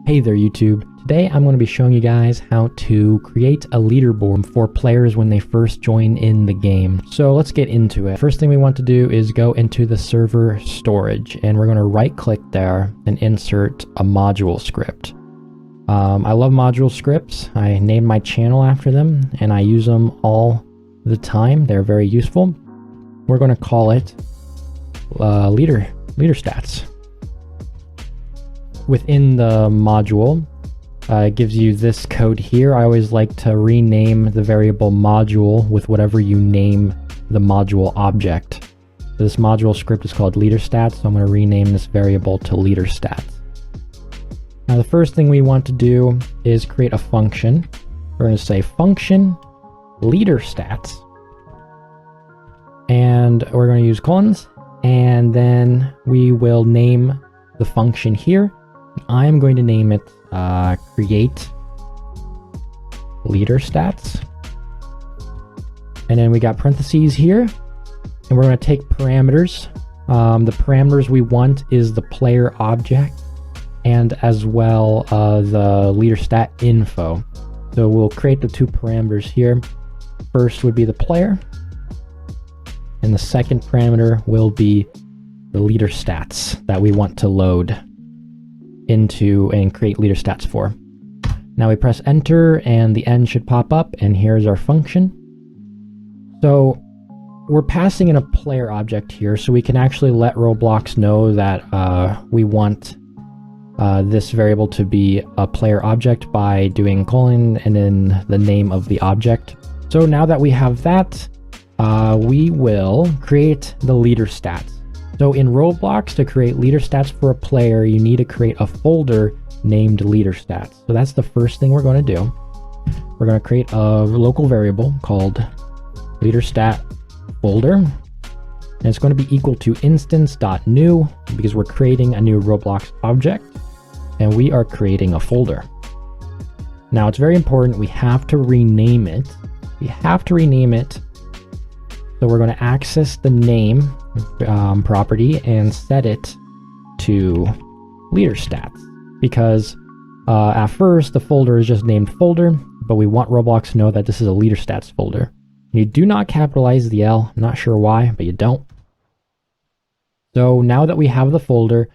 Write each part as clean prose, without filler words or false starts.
Hey there YouTube. Today I'm going to be showing you guys how to create a leaderboard for players when they first join in the game. So let's get into it. First thing we want to do is go into the server storage, and we're going to right click there and insert a module script. I love module scripts. I named my channel after them and I use them all the time. They're very useful. We're going to call it Leaderstats. Within the module, it gives you this code here. I always like to rename the variable module with whatever you name the module object. So this module script is called Leaderstats, so I'm going to rename this variable to Leaderstats. Now the first thing we want to do is create a function. We're going to say function Leaderstats, and we're going to use colons, and then we will name the function here. I am going to name it create Leaderstats, and then we got parentheses here, and we're going to take parameters. The parameters we want is the player object and as well the leaderstat info. So we'll create the two parameters here. First would be the player, and the second parameter will be the leaderstats that we want to load into and create leaderstats for. Now we press enter and the end should pop up, and here's our function. So we're passing in a player object here, so we can actually let Roblox know that we want this variable to be a player object by doing colon and then the name of the object. So now that we have that, we will create the leaderstats. So in Roblox, to create leaderstats for a player, you need to create a folder named leaderstats. So that's the first thing we're going to do. We're going to create a local variable called leaderstat folder, and it's going to be equal to instance.new because we're creating a new Roblox object and we are creating a folder. Now it's very important, we have to rename it. So we're going to access the name property and set it to leaderstats, because at first the folder is just named folder, but we want Roblox to know that this is a leaderstats folder. You do not capitalize the L. I'm not sure why, but you don't. So now that we have the folder,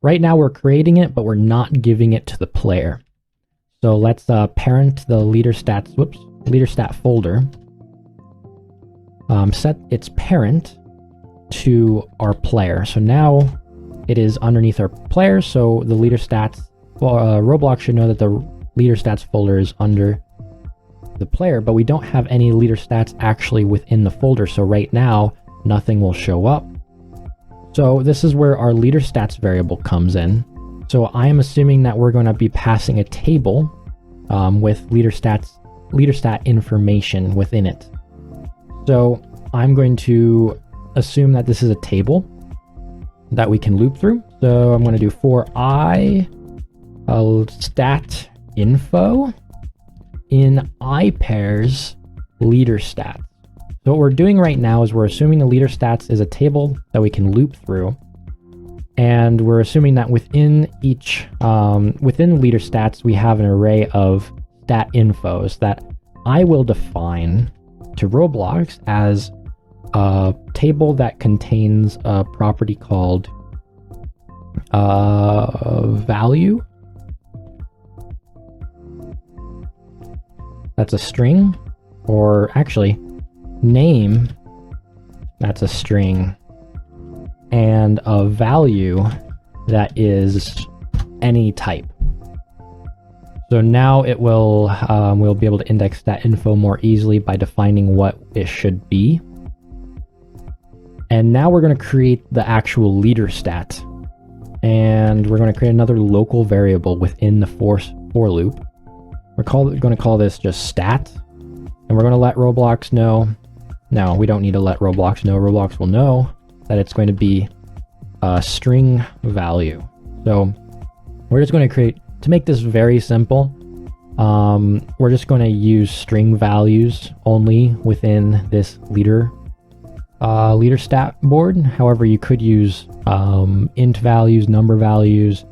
right now we're creating it, but we're not giving it to the player. So let's parent the leaderstat folder. Set its parent to our player. So now it is underneath our player, so the leaderstats, Roblox should know that the leaderstats folder is under the player, but we don't have any leaderstats actually within the folder, so right now nothing will show up. So this is where our leaderstats variable comes in. So I am assuming that we're going to be passing a table with leaderstat information within it. So I'm going to assume that this is a table that we can loop through. So I'm going to do for I stat info in I pairs leaderstats. So what we're doing right now is we're assuming the leaderstats is a table that we can loop through, and we're assuming that within each within leaderstats we have an array of stat infos that I will define to Roblox as a table that contains a property called value. That's a string, or actually name, that's a string, and a value that is any type. So now it will we'll be able to index that info more easily by defining what it should be. And now we're going to create the actual leaderstat, and we're going to create another local variable within the for loop. We're going to call this just stat, and we're going to let Roblox know. No, we don't need to let Roblox know. Roblox will know that it's going to be a string value. So we're just going to create, to make this very simple, we're just going to use string values only within this leaderstat board. However, you could use int values, number values,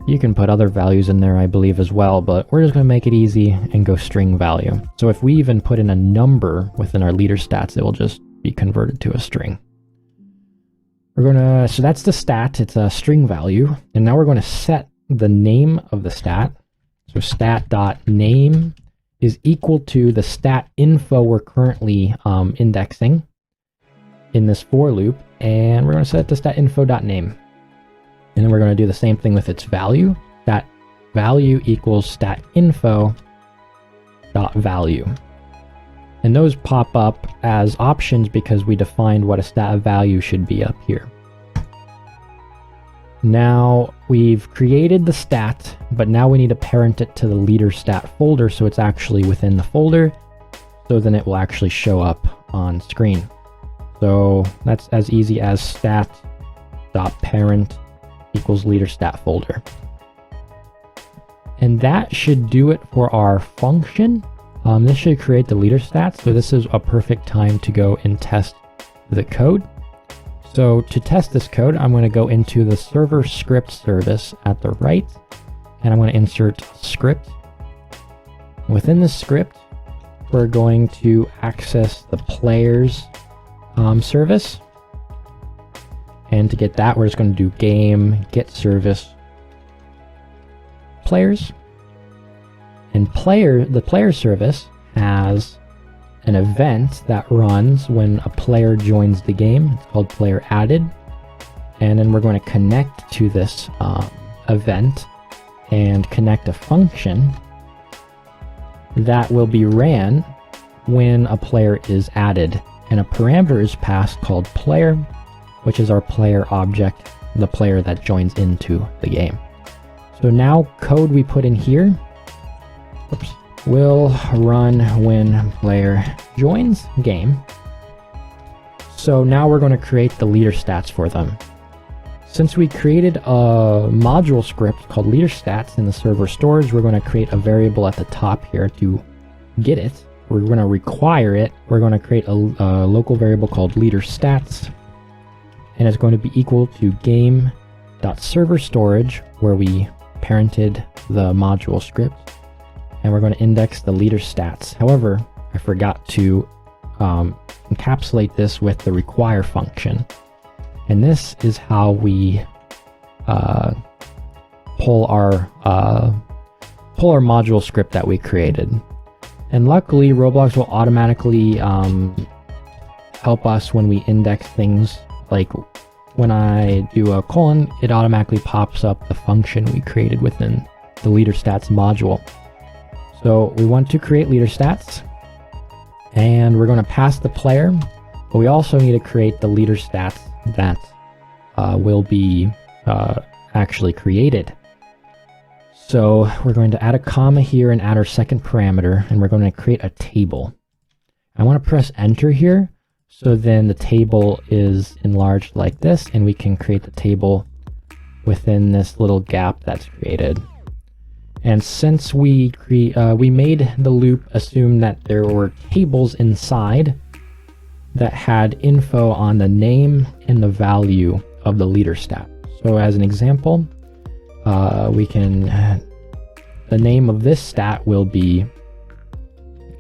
You can put other values in there, I believe, as well, but we're just going to make it easy and go string value. So if we even put in a number within our leader stats, it will just be converted to a string. So that's the stat, it's a string value. And now we're going to set the name of the stat. So stat.name is equal to the stat info we're currently indexing in this for loop. And we're going to set it to stat info.name. And then we're going to do the same thing with its value. Stat value equals stat info dot value. And those pop up as options because we defined what a stat value should be up here. Now we've created the stat, but now we need to parent it to the leader stat folder so it's actually within the folder. So then it will actually show up on screen. So that's as easy as stat.parent equals leader stat folder. And that should do it for our function. This should create the leader stats. So this is a perfect time to go and test the code. So to test this code, I'm going to go into the server script service at the right, and I'm going to insert script. Within the script, we're going to access the players service. And to get that, we're just going to do game get service players. And the player service has an event that runs when a player joins the game. It's called player added. And then we're going to connect to this event and connect a function that will be ran when a player is added. And a parameter is passed called player, which is our player object, the player that joins into the game. So now code we put in here will run when player joins game. So now we're going to create the leader stats for them. Since we created a module script called Leaderstats in the server storage, we're going to create a variable at the top here to get it. We're going to require it. We're going to create a local variable called Leaderstats, and it's going to be equal to game.serverStorage, where we parented the module script. And we're going to index the leader stats. However, I forgot to encapsulate this with the require function. And this is how we pull our module script that we created. And luckily, Roblox will automatically help us when we index things. Like when I do a colon, it automatically pops up the function we created within the leader stats module. So we want to create leader stats, and we're going to pass the player, but we also need to create the leader stats that will be actually created. So we're going to add a comma here and add our second parameter, and we're going to create a table. I want to press enter here, so then the table is enlarged like this, and we can create the table within this little gap that's created. And since we made the loop assume that there were tables inside that had info on the name and the value of the leader stat. So as an example, the name of this stat will be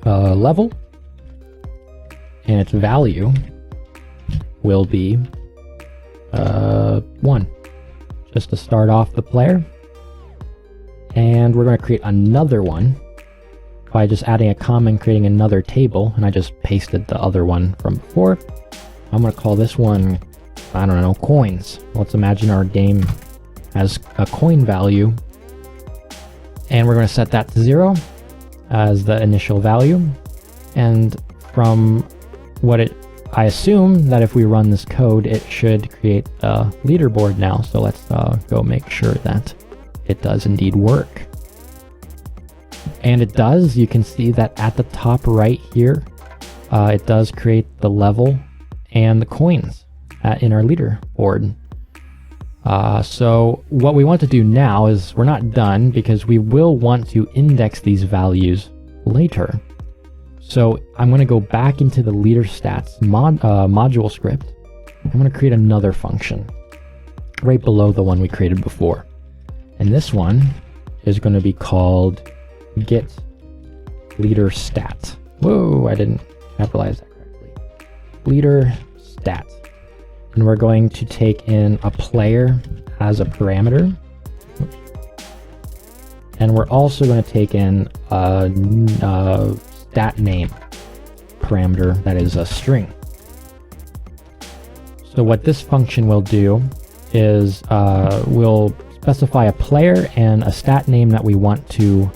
level, and its value will be 1, just to start off the player. And we're going to create another one by just adding a comma and creating another table, and I just pasted the other one from before. I'm going to call this one, I don't know, coins. Let's imagine our game has a coin value, and we're going to set that to 0 as the initial value. And from what I assume that if we run this code, it should create a leaderboard now. So let's go make sure that it does indeed work. And it does. You can see that at the top right here, it does create the level and the coins in our leaderboard. So what we want to do now is, we're not done because we will want to index these values later. So I'm going to go back into the Leaderstats module script. I'm going to create another function right below the one we created before. And this one is going to be called get leader stat. Whoa, I didn't capitalize that correctly. Leader stat. And we're going to take in a player as a parameter. Oops. And we're also going to take in a stat name parameter that is a string. So what this function will do is we'll specify a player and a stat name that we want to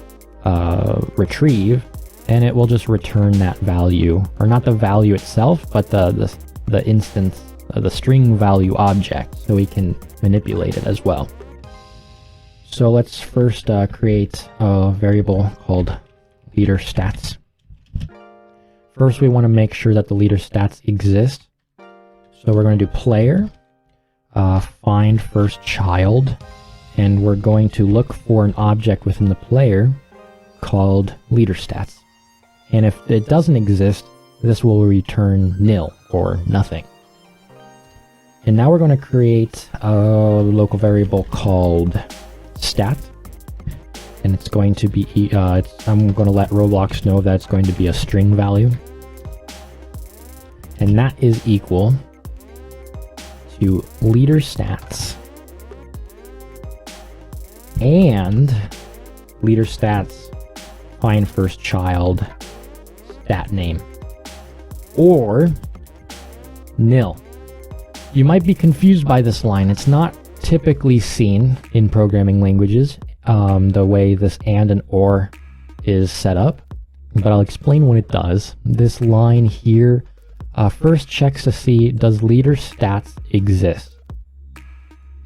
retrieve, and it will just return that value, or not the value itself, but the instance, the string value object, so we can manipulate it as well. So let's first create a variable called Leaderstats. First, we want to make sure that the Leaderstats exist. So we're going to do player, find first child, and we're going to look for an object within the player called Leaderstats. And if it doesn't exist, this will return nil or nothing. And now we're going to create a local variable called stat. And it's going to be, I'm going to let Roblox know that it's going to be a string value. And that is equal to Leaderstats and Leaderstats find first child stat name, or nil. You might be confused by this line. It's not typically seen in programming languages, the way this and or is set up, but I'll explain what it does. This line here first checks to see, does Leaderstats exist?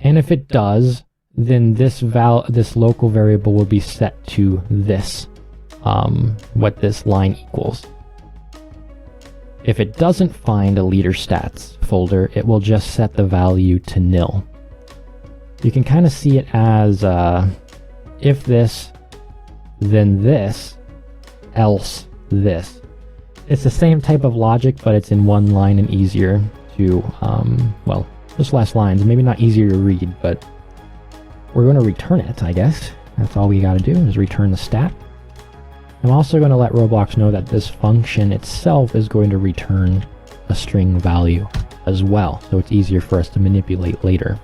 And if it does, then this local variable will be set to this, what this line equals. If it doesn't find a Leaderstats folder, it will just set the value to nil. You can kind of see it as if this, then this, else this. It's the same type of logic, but it's in one line and easier to, well, just less lines. Maybe not easier to read, but we're going to return it, I guess. That's all we got to do is return the stat. I'm also going to let Roblox know that this function itself is going to return a string value as well, so it's easier for us to manipulate later.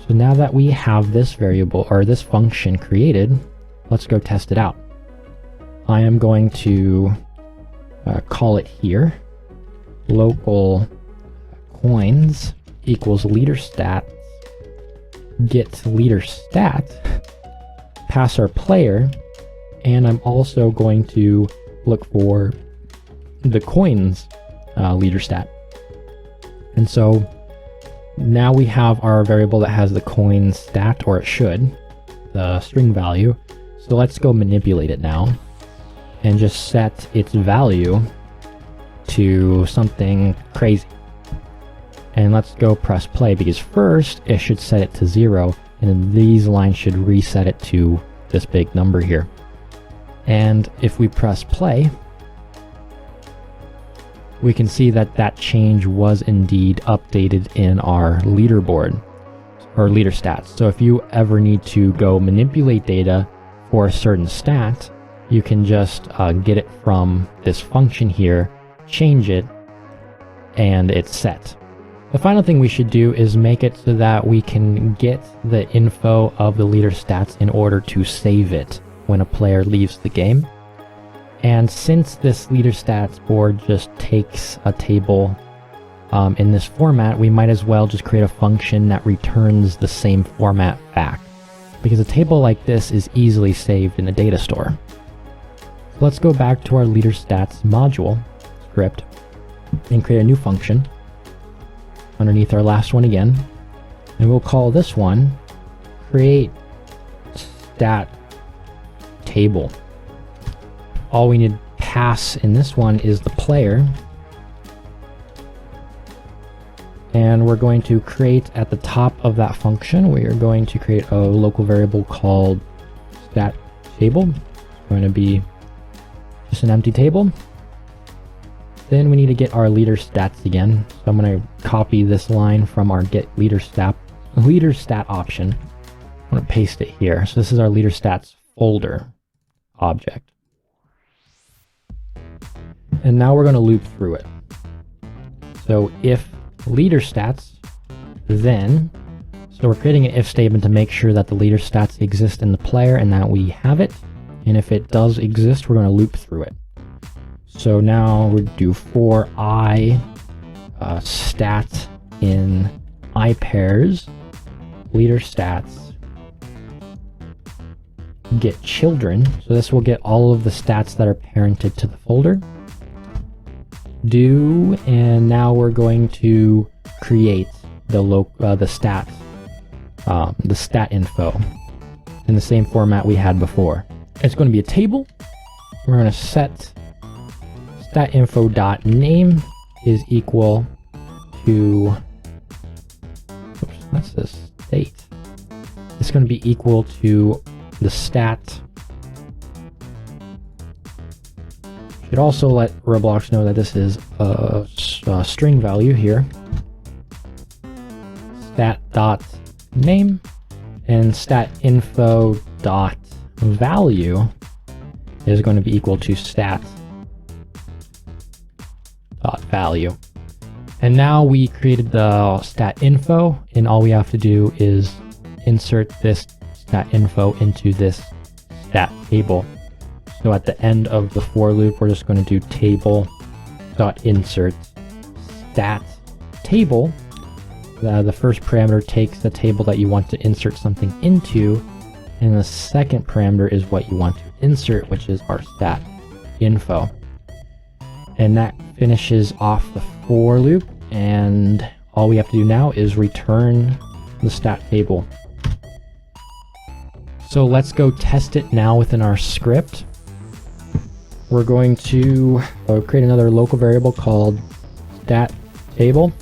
So now that we have this variable, or this function created, let's go test it out. I am going to call it here, local coins equals Leaderstats, get Leaderstat, pass our player, and I'm also going to look for the coins Leaderstat. And so now we have our variable that has the coin stat, or it should, the string value. So let's go manipulate it now and just set its value to something crazy. And let's go press play, because first it should set it to 0, and then these lines should reset it to this big number here. And if we press play, we can see that that change was indeed updated in our leaderboard, or Leaderstats. So if you ever need to go manipulate data for a certain stat, you can just get it from this function here, change it, and it's set. The final thing we should do is make it so that we can get the info of the Leaderstats in order to save it when a player leaves the game. And since this Leaderstats board just takes a table in this format, we might as well just create a function that returns the same format back, because a table like this is easily saved in a data store. So let's go back to our Leaderstats module script and create a new function underneath our last one again, and we'll call this one create stat table. All we need to pass in this one is the player, and we're going to create at the top of that function, we are going to create a local variable called stat table. It's going to be just an empty table. Then we need to get our Leaderstats again. So I'm going to copy this line from our get Leaderstat option, want to paste it here. So this is our Leaderstats folder object. And now we're going to loop through it. So if Leaderstats, then, so we're creating an if statement to make sure that the Leaderstats exist in the player and that we have it. And if it does exist, we're going to loop through it. So now we do for I stat in I pairs, Leaderstats get children. So this will get all of the stats that are parented to the folder. Do, and now we're going to create the stat info in the same format we had before. It's going to be a table. We're going to set stat info.name is equal to, oops, that's the state. It's going to be equal to the stat. Should also let Roblox know that this is a string value here. Stat.name and stat info dot value is going to be equal to stat dot value. And now we created the stat info, and all we have to do is insert this stat info into this stat table. So at the end of the for loop, we're just going to do table dot insert stat table. The first parameter takes the table that you want to insert something into, and the second parameter is what you want to insert, which is our stat info. And that finishes off the for loop, and all we have to do now is return the stat table. So let's go test it now within our script. We're going to create another local variable called stat table,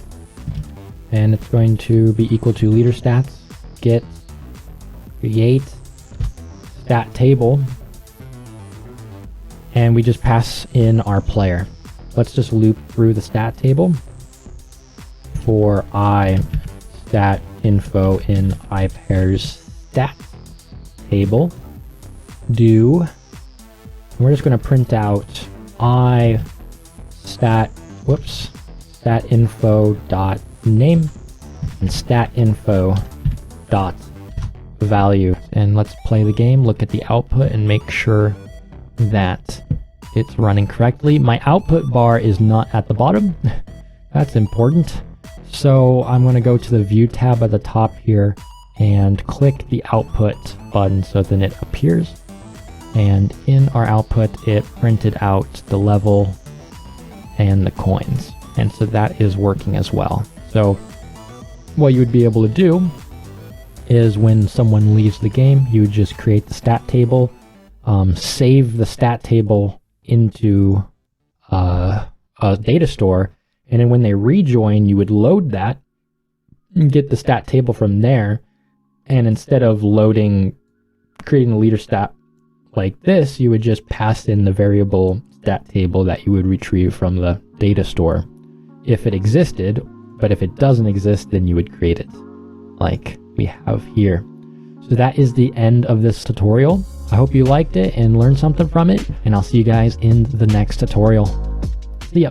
and it's going to be equal to Leaderstats get create stat table, and we just pass in our player. Let's just loop through the stat table for I stat info in I pairs stat table. Do, we're just going to print out I stat info dot name and stat info dot value. And let's play the game, look at the output, and make sure that it's running correctly. My output bar is not at the bottom. That's important. So I'm going to go to the view tab at the top here and click the output button so then it appears. And in our output, it printed out the level and the coins. And so that is working as well. So what you would be able to do is when someone leaves the game, you would just create the stat table, save the stat table into a data store, and then when they rejoin, you would load that and get the stat table from there. And instead of creating a leader stat like this, you would just pass in the variable stat table that you would retrieve from the data store if it existed. But if it doesn't exist, then you would create it like we have here. So that is the end of this tutorial. I hope you liked it and learned something from it, and I'll see you guys in the next tutorial. See ya.